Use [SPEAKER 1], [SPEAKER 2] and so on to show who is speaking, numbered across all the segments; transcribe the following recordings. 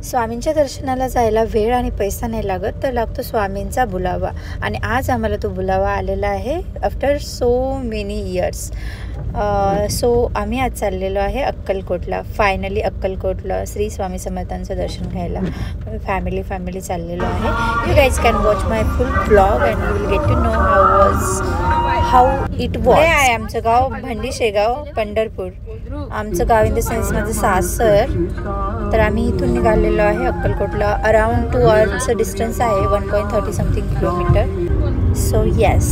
[SPEAKER 1] स्वामींच्या दर्शनाला जायला वेळ आणि पैसा नाही लागत, तर लागतो स्वामींचा बुलावा. आणि आज आम्हाला तो बुलावा आलेला आहे after so many years. So आम्ही आज चाललेलो आहे अक्कलकोटला. फायनली अक्कलकोटला श्री स्वामी समर्थांचं दर्शन घ्यायला फॅमिली चाललेलो आहे. You guys can watch my full blog and you will get to know how it was. हे आहे आमचं गाव भंडी शेगाव पंढरपूर. आमचं गाव इन द सेन्स माझं सासर. तर आम्ही इथून निघालेलो आहे अक्कलकोटला. अराउंड 2 hours डिस्टन्स आहे, 1.30 समथिंग किलोमीटर. सो येस,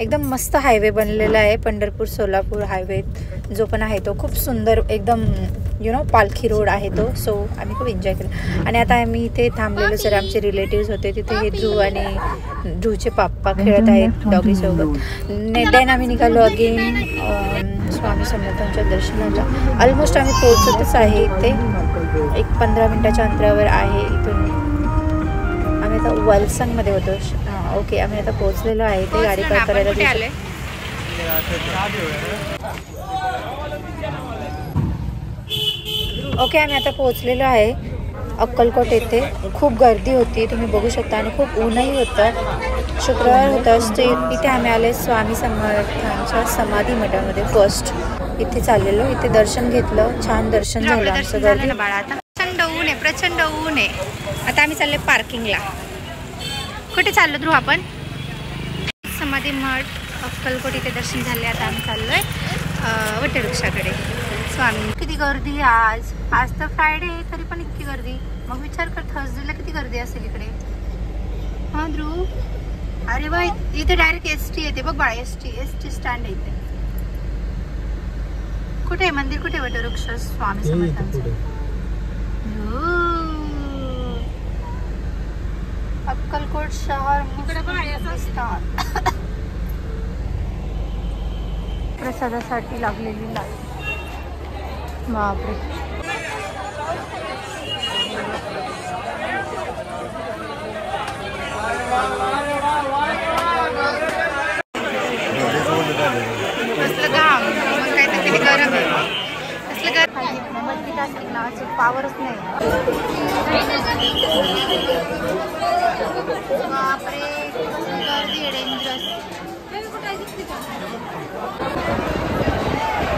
[SPEAKER 1] एकदम मस्त हायवे बनलेला आहे. पंढरपूर सोलापूर हायवे जो पण आहे तो खूप सुंदर, एकदम पालखी रोड आहे तो. सो आम्ही खूप एन्जॉय केलं. आणि आता आम्ही इथे थांबलेलो. सर आमचे रिलेटिव्स होते तिथे. हे ध्रुव आणि ध्रुवचे पाप्पा खेळत आहेत डॉगीसोबत. देन आम्ही निघालो अगेन स्वामी समर्थांच्या दर्शनाला. ऑलमोस्ट आम्ही पोहोचतच आहे इथे. एक 15 मिनिटाच्या अंतरावर आहे इथून. आम्ही आता वलसंगमध्ये होतो. ओके, आम्ही आता पोहोचलेलो आहे. ते गाडी पार्क करायला ओके, आम्ही आता पोहोचलेलो आहे अक्कलकोट येथे. खूप गर्दी होती तुम्ही बघू शकता आणि खूप ऊनही होतं. शुक्रवार होतं. इथे आम्ही आले स्वामी समर्थांच्या समाधी मठामध्ये. फर्स्ट इथे चाललेलो. इथे दर्शन घेतलं. छान दर्शन झालं आमचं. गर्दी बाळा आता प्रचंड ऊन आहे, प्रचंड ऊन आहे. आता आम्ही चालले पार्किंगला. कुठे चाललो ध्रुव आपण? समाधी मठ अक्कलकोट इथे दर्शन झाले. आता आम्ही चाललोय वटवृक्षाकडे. स्वामी किती गर्दी आज. आज तर फ्रायडे तरी पण इतकी गर्दी. मग विचार कर थर्सडेला किती गर्दी असेल इकडे. हा ध्रुव, अरे वा, इथे डायरेक्ट ST येते बघ बाळा. ST स्टँड आहे इथे. कुठे आहे मंदिर? कुठे वटवृक्ष स्वामी समर्थांचं? अक्कलकोट शहर प्रसादासाठी लागलेली लाईन. बापरे, कसलं घाम. मग काय तर किती गरम आहे. कसलं गरम असतील पावरच नाही. बापरे, गर्दी आहे डेंजरस.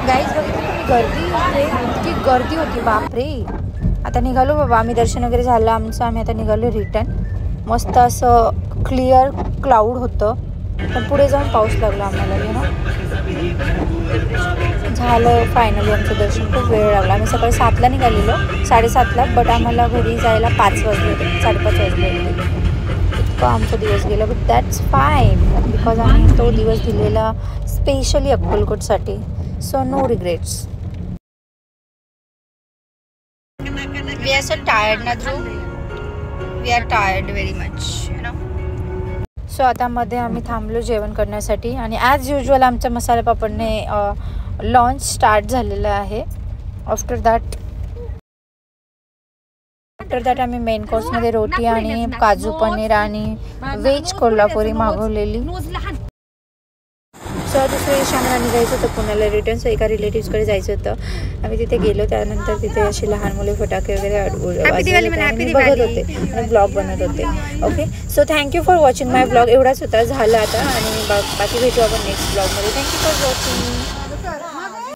[SPEAKER 1] गाईज बघितलं तुम्ही गर्दी आहे. इतकी गर्दी होती बापरे. आता निघालो बाबा आम्ही. दर्शन वगैरे झालं आमचं. आम्ही आता निघालो रिटर्न. मस्त असं क्लिअर क्लाउड होतं, पण पुढे जाऊन पाऊस लागला आम्हाला. झालं फायनली आमचं दर्शन. खूप वेळ लागला. आम्ही सकाळी 7ला निघालेलो, 7:30ला. बट आम्हाला घरी जायला 5 वाजले होते, 5:30 वाजले होते. इतका आमचा दिवस गेला. बट दॅट्स फाईन, बिकॉज आम्ही तो दिवस दिलेला स्पेशली अक्कलकोटसाठी. So no regrets. We are so tired ना Dhruv. We are tired very much so आता मध्ये आम्ही थांबलो जेवण करण्यासाठी. आणि ॲज युजल आमच्या मसाला पापडने लॉन्च स्टार्ट झालेलं आहे. आफ्टर दॅट आम्ही मेन कोर्समध्ये रोटी आणि काजू पनीर आणि व्हेज कोल्हापुरी मागवलेली. सो दुसऱ्या दिवशी आम्हाला निघायचं होतं पुण्याला रिटर्न. सो एका रिलेटिव्सकडे जायचं होतं. आम्ही तिथे गेलो. त्यानंतर तिथे अशी लहान मुले फटाके वगैरे बघत होते आणि ब्लॉग बनवत होते. Okay, so thank you for watching my blog. एवढाच होता, झालं आता. आणि बाकी भेटू आपण नेक्स्ट ब्लॉगमध्ये. Thank you for watching.